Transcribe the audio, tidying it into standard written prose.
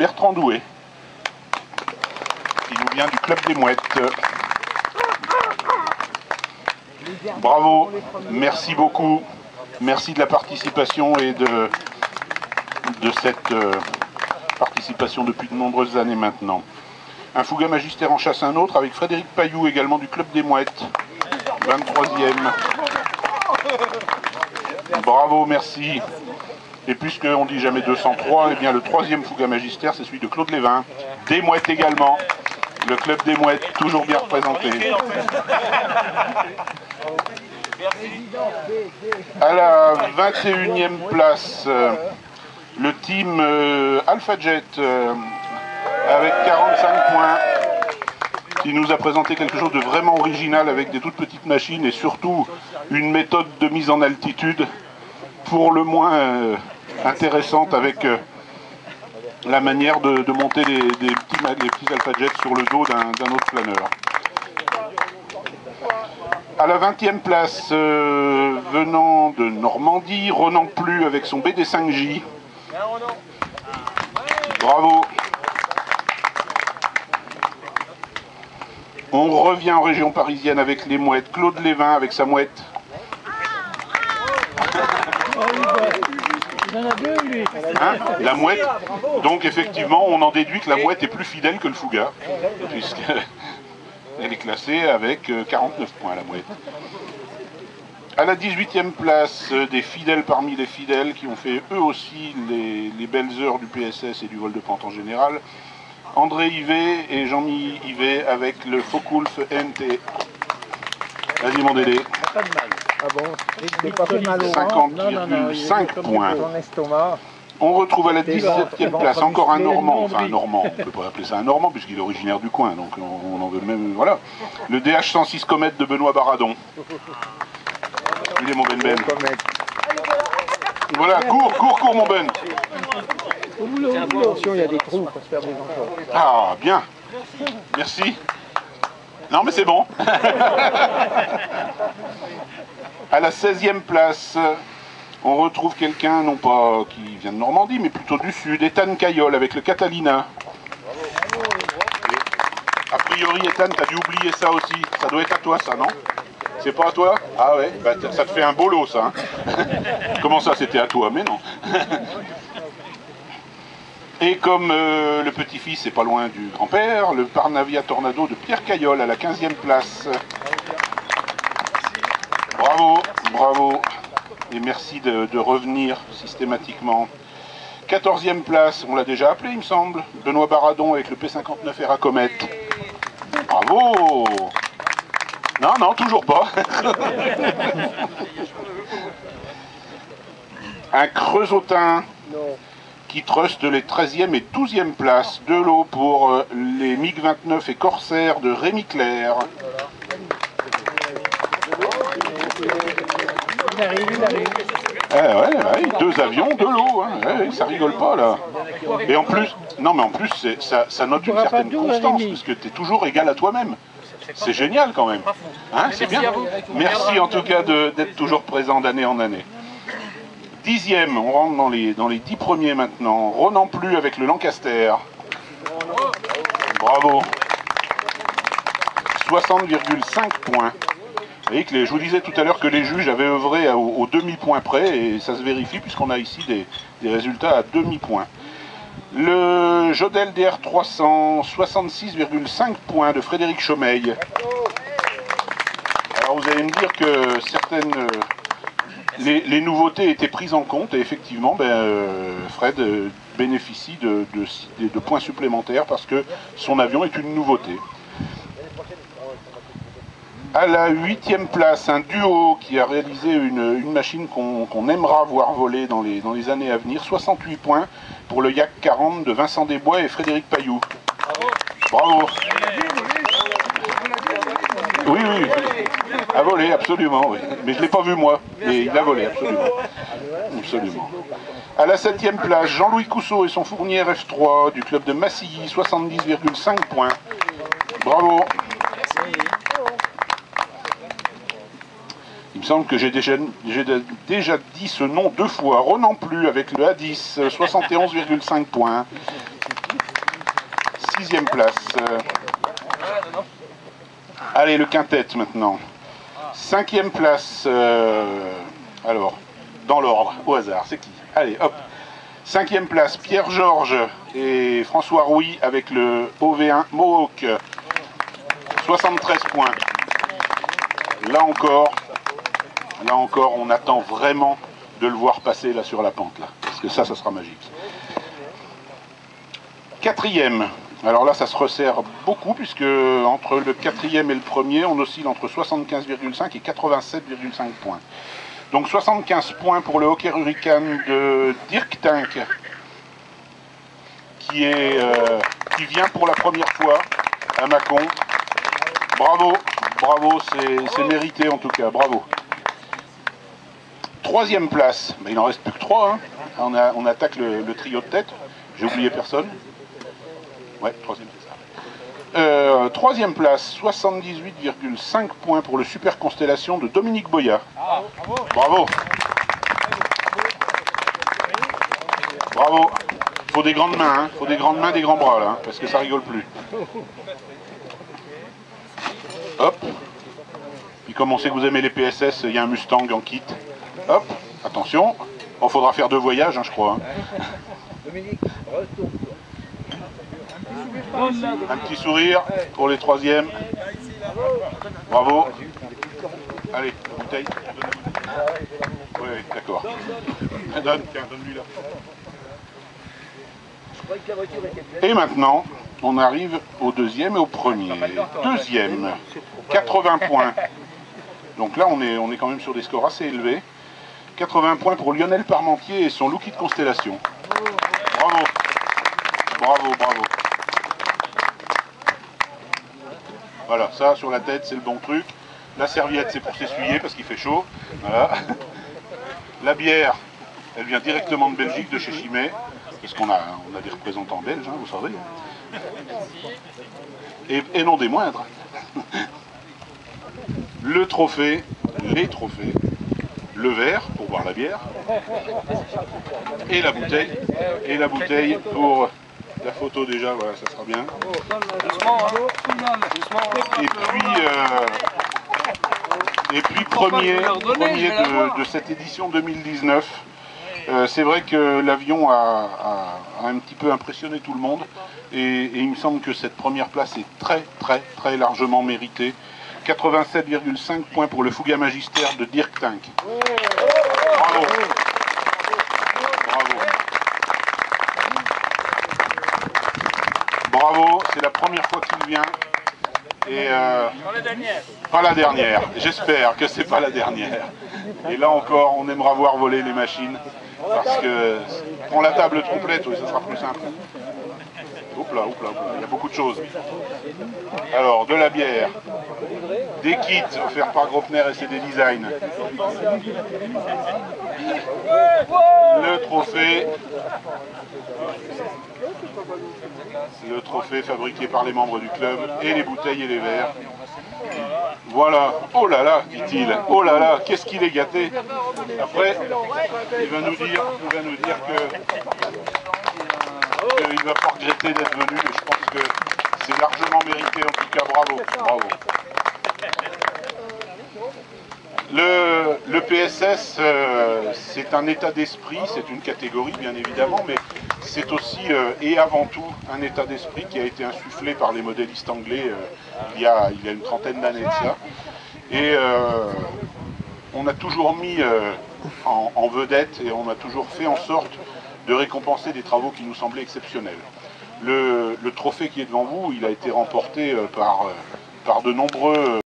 Bertrand Doué, qui nous vient du Club des Mouettes. Bravo, merci beaucoup, merci de la participation et de cette participation depuis de nombreuses années maintenant. Un Fouga Magister en chasse un autre avec Frédéric Pailloux, également du Club des Mouettes, 23e. Bravo, merci. Et puisqu'on dit jamais 203, eh bien le 3e Fouga Magister, c'est celui de Claude Lévin, des Mouettes également. Le Club des Mouettes, toujours bien représenté. À la 21e place, le team Alpha Jet avec 45 points, qui nous a présenté quelque chose de vraiment original avec des toutes petites machines et surtout une méthode de mise en altitude pour le moins intéressante avec la manière de monter les petits Alpha Jets sur le dos d'un autre planeur. À la 20e place, venant de Normandie, Ronan Plu avec son BD5J. Bravo. On revient en région parisienne avec les mouettes. Claude Lévin avec sa mouette. Hein, la mouette. Donc effectivement, on en déduit que la mouette est plus fidèle que le Fouga, puisqu'elle est classée avec 49 points, la mouette. À la 18e place, des fidèles parmi les fidèles qui ont fait eux aussi les belles heures du PSS et du vol de pente en général. André Yvet et Jean-Mi Yvet avec le Focke-Wulf NT. Vas-y mon Dédé. Pas de mal. Ah bon, je n'ai pas fait mal au ventre. 50,5 points. On retrouve à la 17e place encore un Normand, enfin un Normand, on ne peut pas appeler ça un Normand puisqu'il est originaire du coin, donc on en veut même, voilà. Le DH106 Comet de Benoît Baradon. Il est mon Ben Ben. Voilà, cours mon Ben. Attention, il y a des trous pour se faire des enfants. Ah, bien. Merci. Non, mais c'est bon. À la 16e place, on retrouve quelqu'un, non pas qui vient de Normandie, mais plutôt du sud, Ethan Caillol avec le Catalina. A priori, Ethan, t'as dû oublier ça aussi. Ça doit être à toi, ça, non? C'est pas à toi? Ah ouais, bah, ça te fait un beau lot, ça. Hein. Comment ça, c'était à toi? Mais non. Et comme le petit-fils est pas loin du grand-père, le Parnavia Tornado de Pierre Caillol à la 15e place. Bravo, bravo. Et merci de revenir systématiquement. 14e place, on l'a déjà appelé, il me semble. Benoît Baradon avec le P59 Era Comet. Bravo. Non, non, toujours pas. Un Creusotin qui truste les 13e et 12e places de l'eau pour les MiG-29 et Corsair de Rémi Clair. Il arrive. Ouais, deux avions, de l'eau, hein. Ouais, ça rigole pas là. Et en plus, non mais en plus, ça note une certaine constance, parce que tu es toujours égal à toi-même. C'est génial quand même. Hein, c'est bien. Merci en tout cas d'être toujours présent d'année en année. 10e, on rentre dans les 10 premiers maintenant. Ronan Plu avec le Lancaster. Bravo. 60,5 points. Vous voyez que je vous disais tout à l'heure que les juges avaient œuvré au demi-point près, et ça se vérifie puisqu'on a ici des résultats à demi-point. Le Jodel DR300, 66,5 points de Frédéric Chomeil. Alors vous allez me dire que certaines... Les nouveautés étaient prises en compte et effectivement, Fred bénéficie de points supplémentaires parce que son avion est une nouveauté. À la 8e place, un duo qui a réalisé une machine qu'on aimera voir voler dans les années à venir. 68 points pour le Yak 40 de Vincent Desbois et Frédéric Pailloux. Bravo. Oui, a volé, absolument, oui. Mais je ne l'ai pas vu moi, et il a volé, absolument. À la 7e place, Jean-Louis Cousseau et son Fournier F3 du club de Massilly, 70,5 points. Bravo. Il me semble que j'ai déjà dit ce nom 2 fois. Ronan Plu avec le A10, 71,5 points. 6e place. Allez, le quintet maintenant. 5e place. Alors, dans l'ordre, au hasard, c'est qui? Allez, hop. 5e place, Pierre-Georges et François Rouy avec le OV1 Mohawk. 73 points. Là encore, on attend vraiment de le voir passer là sur la pente, là, parce que ça sera magique. 4e. Alors là, ça se resserre beaucoup, puisque entre le 4e et le premier, on oscille entre 75,5 et 87,5 points. Donc 75 points pour le Hockey Hurricane de Dirk Tank, qui vient pour la première fois à Mâcon. Bravo, bravo, c'est mérité en tout cas, bravo. 3e place, mais il n'en reste plus que 3, hein. On attaque le trio de tête, j'ai oublié personne. Ouais, 3e, c'est ça. 3e place, 78,5 points pour le Super Constellation de Dominique Boya. Bravo. Bravo. Faut des grandes mains, hein. Faut des grandes mains, des grands bras là, hein, parce que ça rigole plus. Hop. Puis comme on sait que vous aimez les PSS, il y a un Mustang en kit. Hop, attention. Il faudra faire 2 voyages, hein, je crois. Hein. Un petit sourire pour les 3e. Bravo. Allez, bouteille. Oui, d'accord. Donne-lui là. Et maintenant, on arrive au 2e et au premier. 2e, 80 points. Donc là, on est quand même sur des scores assez élevés. 80 points pour Lionel Parmentier et son Lookie de Constellation. Bravo. Bravo, bravo. Voilà, ça sur la tête, c'est le bon truc. La serviette, c'est pour s'essuyer parce qu'il fait chaud. Voilà. La bière, elle vient directement de Belgique, de chez Chimay. Parce qu'on a des représentants belges, hein, vous savez. Et non des moindres. Le trophée, les trophées, le verre pour boire la bière, et la bouteille pour la photo déjà, voilà, ça sera bien. Et puis premier de cette édition 2019. C'est vrai que l'avion a un petit peu impressionné tout le monde et il me semble que cette première place est très largement méritée. 87,5 points pour le Fouga Magistère de Dirk Tank. Bravo. Bravo. Bravo, c'est la première fois qu'il vient. Et pas la dernière. J'espère que c'est pas la dernière. Et là encore, on aimera voir voler les machines. Parce que prends la table complète, oui, ça sera plus simple. Oups là, il y a beaucoup de choses. Alors, de la bière, des kits offerts par Grosvenor et CD Design, le trophée fabriqué par les membres du club, et les bouteilles et les verres. Voilà, oh là là, dit-il, oh là là, qu'est-ce qu'il est gâté. Après, il va nous dire qu'il ne va pas regretter d'être venu, mais je pense que c'est largement mérité, en tout cas, bravo, bravo. Le PSS, c'est un état d'esprit, c'est une catégorie bien évidemment, mais c'est aussi et avant tout un état d'esprit qui a été insufflé par les modélistes anglais il y a une trentaine d'années de ça. Et on a toujours mis en vedette et on a toujours fait en sorte de récompenser des travaux qui nous semblaient exceptionnels. Le trophée qui est devant vous, il a été remporté par de nombreux